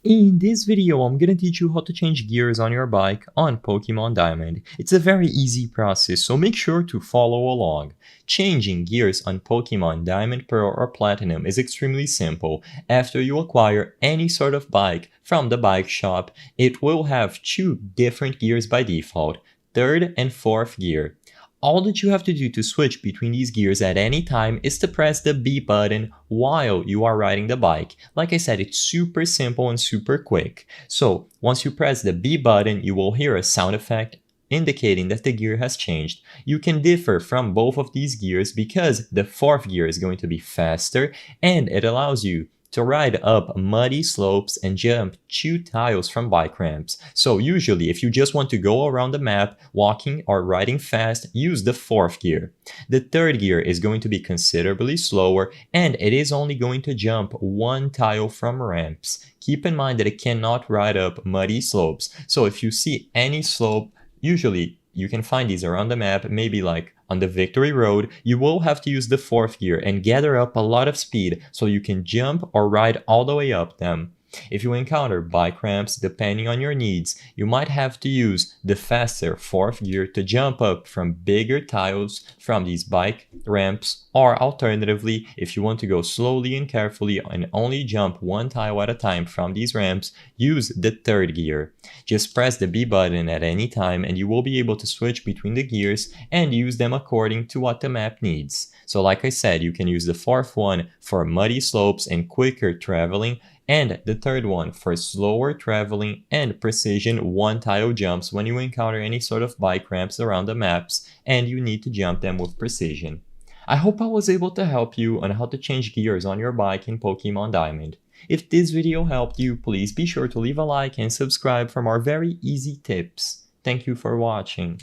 In this video, I'm gonna teach you how to change gears on your bike on Pokemon Diamond. It's a very easy process, so make sure to follow along. Changing gears on Pokemon Diamond, Pearl, or Platinum is extremely simple. After you acquire any sort of bike from the bike shop, it will have two different gears by default, third and fourth gear. All that you have to do to switch between these gears at any time is to press the B button while you are riding the bike. Like I said, it's super simple and super quick. So once you press the B button, you will hear a sound effect indicating that the gear has changed. You can differ from both of these gears because the fourth gear is going to be faster and it allows you to ride up muddy slopes and jump 2 tiles from bike ramps. So usually if you just want to go around the map walking or riding fast, use the fourth gear. The third gear is going to be considerably slower and it is only going to jump 1 tile from ramps. Keep in mind that it cannot ride up muddy slopes. So if you see any slope, usually you can find these around the map, maybe like on the Victory Road, you will have to use the fourth gear and gather up a lot of speed so you can jump or ride all the way up them. If you encounter bike ramps, depending on your needs, you might have to use the faster fourth gear to jump up from bigger tiles from these bike ramps, or alternatively, if you want to go slowly and carefully and only jump 1 tile at a time from these ramps, use the third gear. Just press the B button at any time and you will be able to switch between the gears and use them according to what the map needs. So like I said, you can use the fourth one for muddy slopes and quicker traveling, and the third one for slower traveling and precision 1 tile jumps when you encounter any sort of bike ramps around the maps and you need to jump them with precision. I hope I was able to help you on how to change gears on your bike in Pokemon Diamond. If this video helped you, please be sure to leave a like and subscribe for more very easy tips. Thank you for watching.